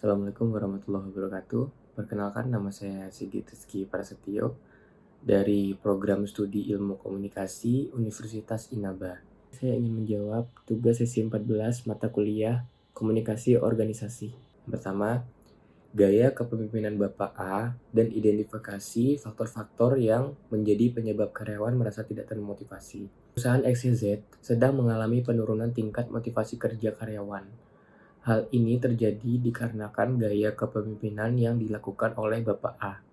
Assalamualaikum warahmatullahi wabarakatuh. Perkenalkan, nama saya Sigit Rizky Prasetyo dari Program Studi Ilmu Komunikasi Universitas Inaba. Saya ingin menjawab tugas sesi 14 mata kuliah Komunikasi Organisasi. Pertama, gaya kepemimpinan Bapak A dan identifikasi faktor-faktor yang menjadi penyebab karyawan merasa tidak termotivasi. Perusahaan XYZ sedang mengalami penurunan tingkat motivasi kerja karyawan. Hal ini terjadi dikarenakan gaya kepemimpinan yang dilakukan oleh Bapak A.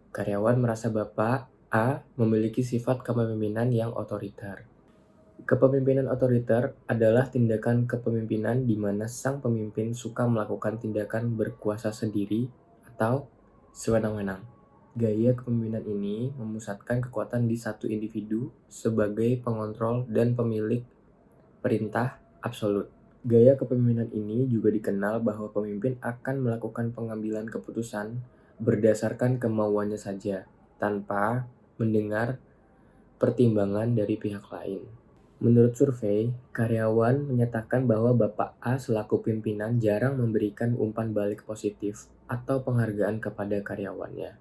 Karyawan merasa Bapak A memiliki sifat kepemimpinan yang otoriter. Kepemimpinan otoriter adalah tindakan kepemimpinan di mana sang pemimpin suka melakukan tindakan berkuasa sendiri atau sewenang-wenang. Gaya kepemimpinan ini memusatkan kekuatan di satu individu sebagai pengontrol dan pemilik perintah absolut. Gaya kepemimpinan ini juga dikenal bahwa pemimpin akan melakukan pengambilan keputusan berdasarkan kemauannya saja, tanpa mendengar pertimbangan dari pihak lain. Menurut survei, karyawan menyatakan bahwa Bapak A selaku pimpinan jarang memberikan umpan balik positif atau penghargaan kepada karyawannya.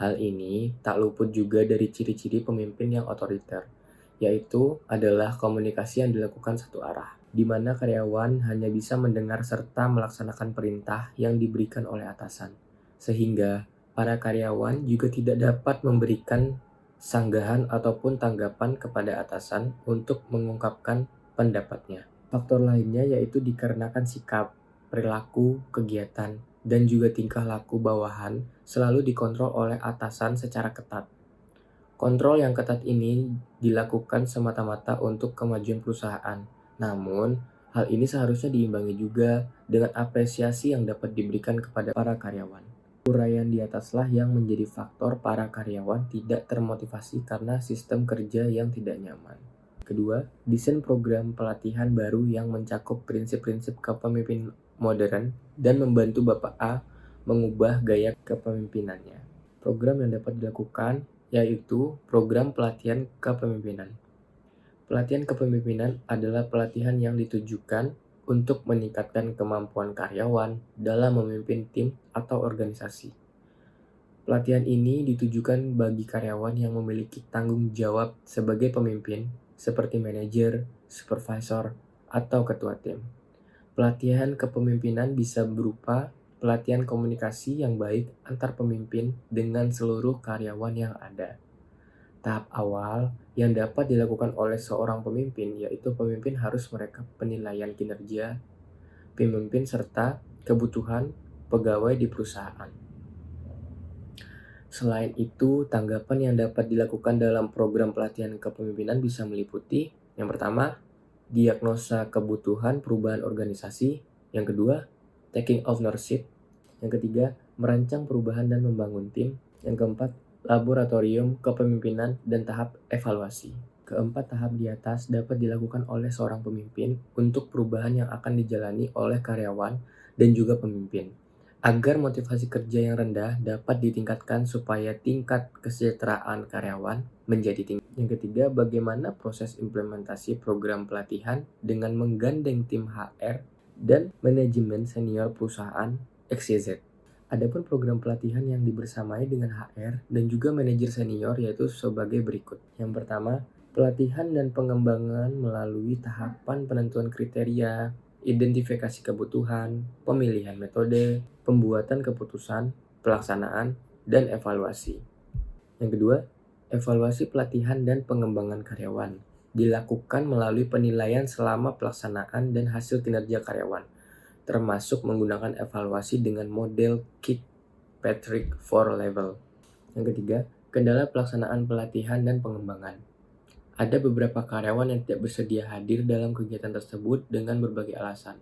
Hal ini tak luput juga dari ciri-ciri pemimpin yang otoriter, yaitu adalah komunikasi yang dilakukan satu arah, di mana karyawan hanya bisa mendengar serta melaksanakan perintah yang diberikan oleh atasan, sehingga para karyawan juga tidak dapat memberikan sanggahan ataupun tanggapan kepada atasan untuk mengungkapkan pendapatnya. Faktor lainnya yaitu dikarenakan sikap, perilaku, kegiatan, dan juga tingkah laku bawahan selalu dikontrol oleh atasan secara ketat. Kontrol yang ketat ini dilakukan semata-mata untuk kemajuan perusahaan. Namun, hal ini seharusnya diimbangi juga dengan apresiasi yang dapat diberikan kepada para karyawan. Uraian di ataslah yang menjadi faktor para karyawan tidak termotivasi karena sistem kerja yang tidak nyaman. Kedua, desain program pelatihan baru yang mencakup prinsip-prinsip kepemimpinan modern dan membantu Bapak A mengubah gaya kepemimpinannya. Program yang dapat dilakukan yaitu program pelatihan kepemimpinan. Pelatihan kepemimpinan adalah pelatihan yang ditujukan untuk meningkatkan kemampuan karyawan dalam memimpin tim atau organisasi. Pelatihan ini ditujukan bagi karyawan yang memiliki tanggung jawab sebagai pemimpin, seperti manajer, supervisor, atau ketua tim. Pelatihan kepemimpinan bisa berupa pelatihan komunikasi yang baik antar pemimpin dengan seluruh karyawan yang ada. Tahap awal yang dapat dilakukan oleh seorang pemimpin yaitu pemimpin harus merekap penilaian kinerja pemimpin serta kebutuhan pegawai di perusahaan. Selain itu, tanggapan yang dapat dilakukan dalam program pelatihan kepemimpinan bisa meliputi yang pertama, diagnosa kebutuhan perubahan organisasi, yang kedua, taking ownership, yang ketiga, merancang perubahan dan membangun tim, yang keempat, laboratorium kepemimpinan dan tahap evaluasi. Keempat tahap di atas dapat dilakukan oleh seorang pemimpin untuk perubahan yang akan dijalani oleh karyawan dan juga pemimpin, agar motivasi kerja yang rendah dapat ditingkatkan supaya tingkat kesejahteraan karyawan menjadi tinggi. Yang ketiga, bagaimana proses implementasi program pelatihan dengan menggandeng tim HR dan manajemen senior perusahaan XYZ. Adapun program pelatihan yang dibersamai dengan HR dan juga manajer senior yaitu sebagai berikut. Yang pertama, pelatihan dan pengembangan melalui tahapan penentuan kriteria, identifikasi kebutuhan, pemilihan metode, pembuatan keputusan, pelaksanaan, dan evaluasi. Yang kedua, evaluasi pelatihan dan pengembangan karyawan dilakukan melalui penilaian selama pelaksanaan dan hasil kinerja karyawan, termasuk menggunakan evaluasi dengan model Kirkpatrick 4 level. Yang ketiga, kendala pelaksanaan pelatihan dan pengembangan. Ada beberapa karyawan yang tidak bersedia hadir dalam kegiatan tersebut dengan berbagai alasan.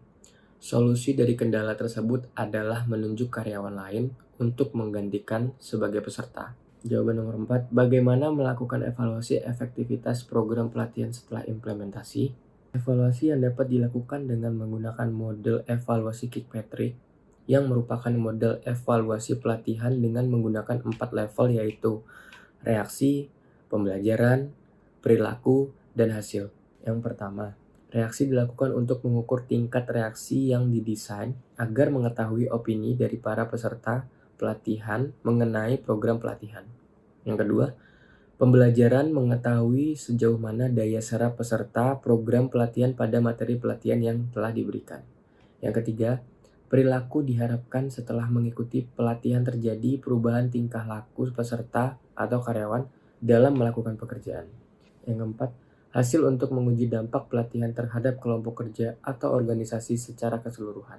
Solusi dari kendala tersebut adalah menunjuk karyawan lain untuk menggantikan sebagai peserta. Jawaban nomor 4, bagaimana melakukan evaluasi efektivitas program pelatihan setelah implementasi? Evaluasi yang dapat dilakukan dengan menggunakan model evaluasi Kirkpatrick yang merupakan model evaluasi pelatihan dengan menggunakan 4 level yaitu reaksi, pembelajaran, perilaku, dan hasil. Yang pertama, Reaksi dilakukan untuk mengukur tingkat reaksi yang didesain agar mengetahui opini dari para peserta pelatihan mengenai program pelatihan. Yang kedua, pembelajaran mengetahui sejauh mana daya serap peserta program pelatihan pada materi pelatihan yang telah diberikan. Yang ketiga, perilaku diharapkan setelah mengikuti pelatihan terjadi perubahan tingkah laku peserta atau karyawan dalam melakukan pekerjaan. Yang keempat, hasil untuk menguji dampak pelatihan terhadap kelompok kerja atau organisasi secara keseluruhan.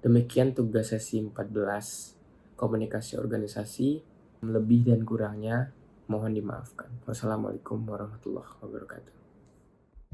Demikian tugas sesi 14, komunikasi organisasi. Lebih dan kurangnya mohon dimaafkan. Wassalamualaikum warahmatullahi wabarakatuh.